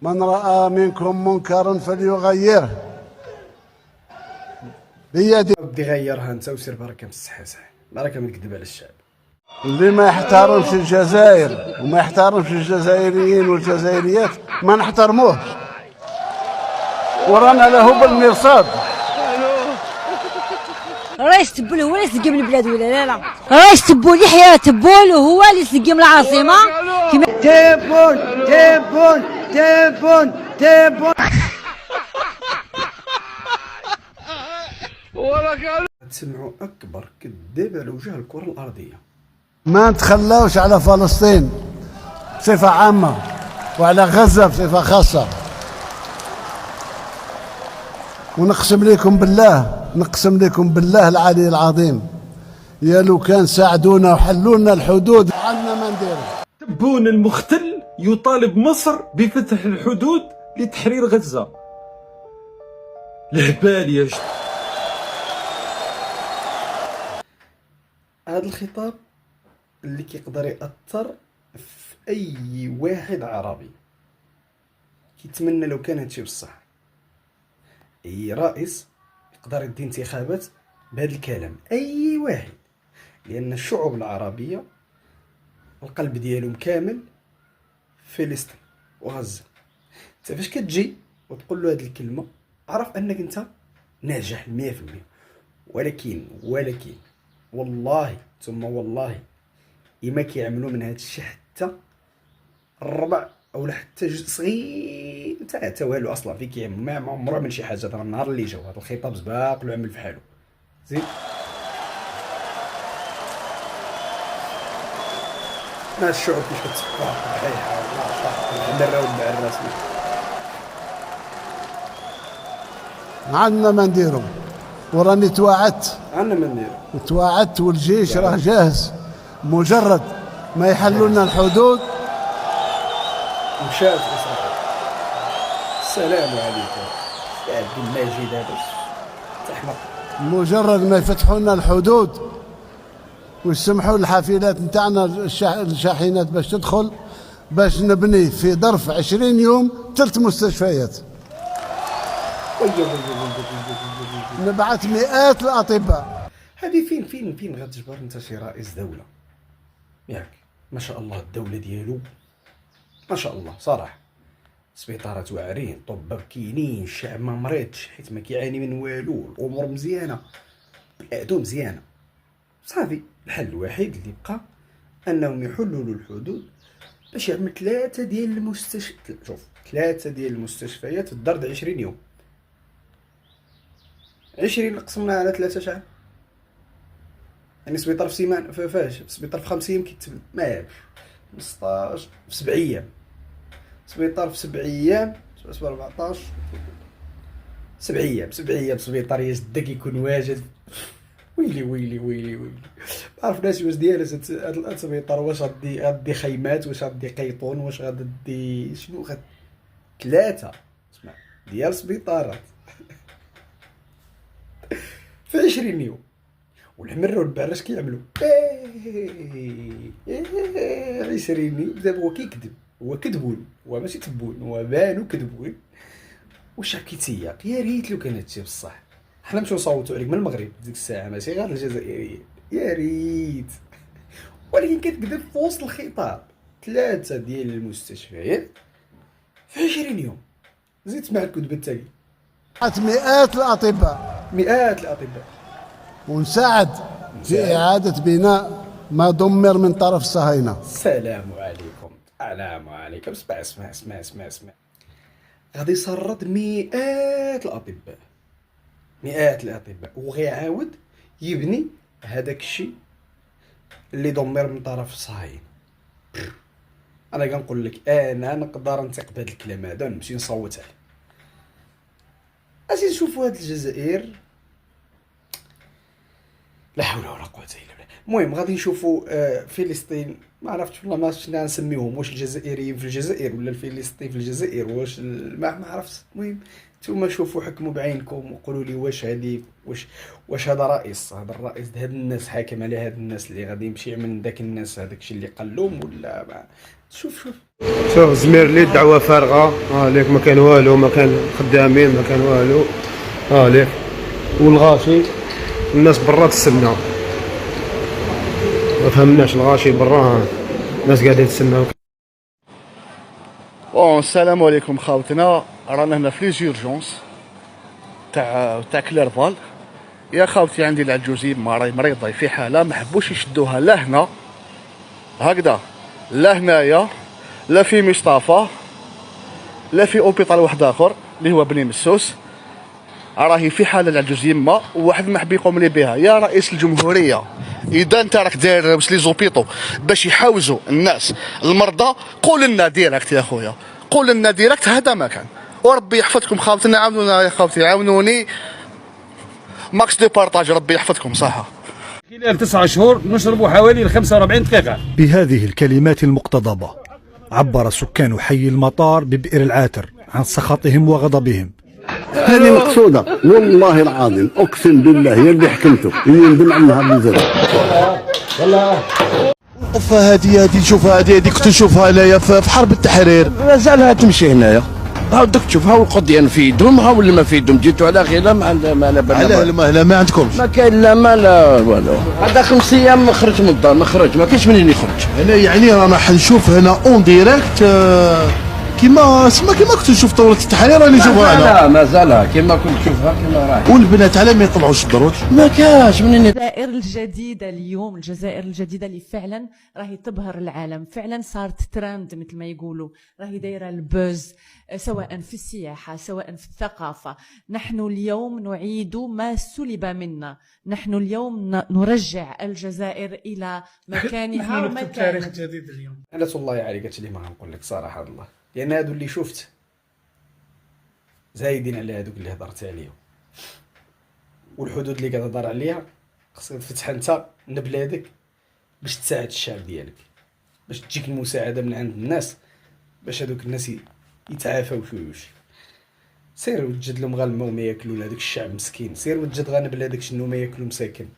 من رأى منكم منكرا فليغيره بيده. بدي غيرها انت وسير بركه من الصحه صحيح، بركه من كذب على الشعب. اللي ما يحترمش الجزائر وما يحترمش الجزائريين والجزائريات ما نحترموه، ورانا له بالمرصاد. راه يسبوا هو اللي يسقم البلاد ولا لا؟ راه يسبوا يحيى تبول وهو اللي يسقم العاصمه. تيبون تيبون تيبون تيبون. تسمعوا اكبر كذاب على وجه الكره الارضيه. ما نتخلاوش على فلسطين بصفه عامه وعلى غزه بصفه خاصه. ونقسم لكم بالله العلي العظيم، يا لو كان ساعدونا وحلوا لنا الحدود عندنا ما نديروا. تبون المختل يطالب مصر بفتح الحدود لتحرير غزة. الهبال يا هذا الخطاب اللي كيقدر يأثر في اي واحد عربي كيتمنى لو كان هادشي بصح. اي رئيس يقدر يدي انتخابات بهذا الكلام، اي واحد، لان الشعوب العربيه القلب ديالهم كامل فلسطين وغزه. انت فاش كتجي وتقول له هذه الكلمه عرف انك انت ناجح 100%. ولكن والله ثم والله إما كيعملوا من هذا الشيء حتى الربع او حتى جزء صغير تاع والو اصلا في كيعمل ما عمره من شي حاجه. هذا النهار اللي جاو هذا الخطاب سباق له عمل فحالو زين. ما الشعوب كيفاش كتسقط صحيحه والله الراود مع الرسمي. عندنا ما نديروا، وراني توعدت عندنا ما نديرو، والجيش راه جاهز. مجرد ما يحلوا لنا الحدود مشات اسرائيل. السلام عليكم يا عبد المجيد هذا تحمق. مجرد ما يفتحوا لنا الحدود ويسمحوا الحافلات نتاعنا الشاحنات باش تدخل، باش نبني في ظرف 20 يوم 3 مستشفيات، نبعث مئات الاطباء. هذه فين غتجبر انت شي رئيس دوله ياك؟ ما شاء الله الدوله ديالو ما شاء الله صراحه، سبيطارات واعرين، طباب كاينين، الشعب ما مريضش حيت ما كيعاني من والو، الامور مزيانه، الادو مزيانه. صافي الحل الوحيد اللي بقى انهم يحلوا له الحدود باش يعمل 3 ديال المستشفيات. شوف 3 ديال المستشفيات في الدرد 20 يوم، 20 قسمناها على 3 شحال؟ يعني سبيطار في سيمانه فاش سبيطار في 5 ايام كيتبنى ما 15 في 7 ايام، سبيطار في 7 ايام 14 7 ايام 7 ايام سبيطار يا جدك كيكون واجد. ويلي ما عرفناش واش ديال هاد السبيطار، واش غادي خيمات، واش غادي قيطون، واش غادي شنو 3 اسمع ديال سبيطارات في 20 يوم. والحمر والبعراش كيعملوا 20 يوم. دابا هو كيكذب، هو كذبون، هو ماشي تبون، هو بانوا كذبون والشعب كيتيق. يا ريت لو كان هادشي بصح، حنا نمشيو نصوتوا عليك من المغرب ديك الساعه ماشي غير الجزائريين، يا ريت. ولكن كتكذب في وسط الخطاب 3 ديال المستشفيات في 20 يوم. زيد تسمع الكذبه التاليه، مئات الاطباء ونساعد في إعادة بناء ما دمر من طرف الصهاينة. السلام عليكم. اسمع غادي يسرد مئات الاطباء وغيعاود يبني هذاك الشيء اللي دمر من طرف الصهاينة. انا كنقول لك انا نقدر نثق بهذا الكلام هذا ونمشي نصوت عليه. اجي نشوفوا هاد الجزائر لا حول ولا قوه الا بالله. المهم غادي نشوفوا فلسطين، ما عرفتش والله ما شنو نسميوهم، واش الجزائريين في الجزائر ولا الفلسطين في الجزائر، واش ما عرفتش. المهم نتوما شوفوا حكموا بعينكم وقولوا لي واش هذه واش هذا رئيس، هذا الرئيس هاد الناس حاكم على هاد الناس اللي غادي يمشي يعمل داك الناس هذاك الشيء اللي قال لهم، ولا شوف شوف زميرلي الدعوه فارغه، ليك ما كان والو، ما كان خدامين، ما كان والو، ليك والغاشي الناس برا تستنى، ما فهمناش الغاشي برا، الناس قاعدين يتسناو. السلام عليكم خاوتنا، رانا هنا في لي زيرجونس تاع كليرفال. يا خاوتي عندي العجوزي راهي مريضه في حاله ما حبوش يشدوها لا هنا هكذا، لا هنايا، لا في مصطفى، لا في اوبيطال واحد اخر اللي هو بني مسوس. راهي في حاله العجوز يما، وواحد ما حب يقوم لي بها. يا رئيس الجمهوريه، اذا انت راك داير لي زوبيطو باش يحاوزوا الناس المرضى، قول لنا ديريكت يا خويا، قول لنا ديريكت هذا ما كان. وربي يحفظكم خاوتنا، عاونونا يا خاوتي، عاونوني ماكس دو بارطاج، ربي يحفظكم. صحه. خلال 9 شهور نشرب حوالي 45 دقيقة. بهذه الكلمات المقتضبة عبر سكان حي المطار ببئر العاتر عن سخطهم وغضبهم. هذه مقصودة والله العظيم، أقسم بالله هي اللي حكمته، هي ندم عنها بزاف. الوقفة هذه نشوفها، هذه كنت نشوفها انايا في حرب التحرير، مازالها تمشي هنايا. هاو دوك تشوف، هاو القضيان في يدهم، هاو اللي ما في يدهم. جيتوا على غير ما لا بال. علاه هنا ما عندكمش؟ ما كاين لا ما لا والو. هذا 5 ايام ما خرج من الدار، ما خرج، ما كاينش منين يخرج. هنا يعني رانا حنشوف هنا اون ديريكت كيما كنت نشوف ثورة التحرير راني نشوفها انا. لا مازالها كيما كنت تشوفها كيما راهي. والبنات على ما يطلعوش الدروج ما كاش منين. الجزائر الجديدة اليوم، الجزائر الجديدة اللي فعلا راهي تبهر العالم، فعلا صارت ترند مثل ما يقولوا، راهي دايرة البوز سواء في السياحة سواء في الثقافة. نحن اليوم نعيد ما سلب منا، نحن اليوم نرجع الجزائر إلى مكانها ومكانها. تاريخ جديد اليوم. أنا والله عليك قلت لي ما غنقول لك صراحة الله، لأن هادو اللي شفت زايدين على هادوك اللي هضرت عليهم، والحدود اللي كتهضر عليها خصك تفتح انت لبلادك باش تساعد الشعب ديالك، باش تجيك المساعدة من عند الناس، باش هادوك الناس يتعافاو شويش. سير وجد لهم غا الماء وما ياكلوا لهذاك الشعب مسكين، سير وجد غا بلادك شنو ما ياكلوا مساكن.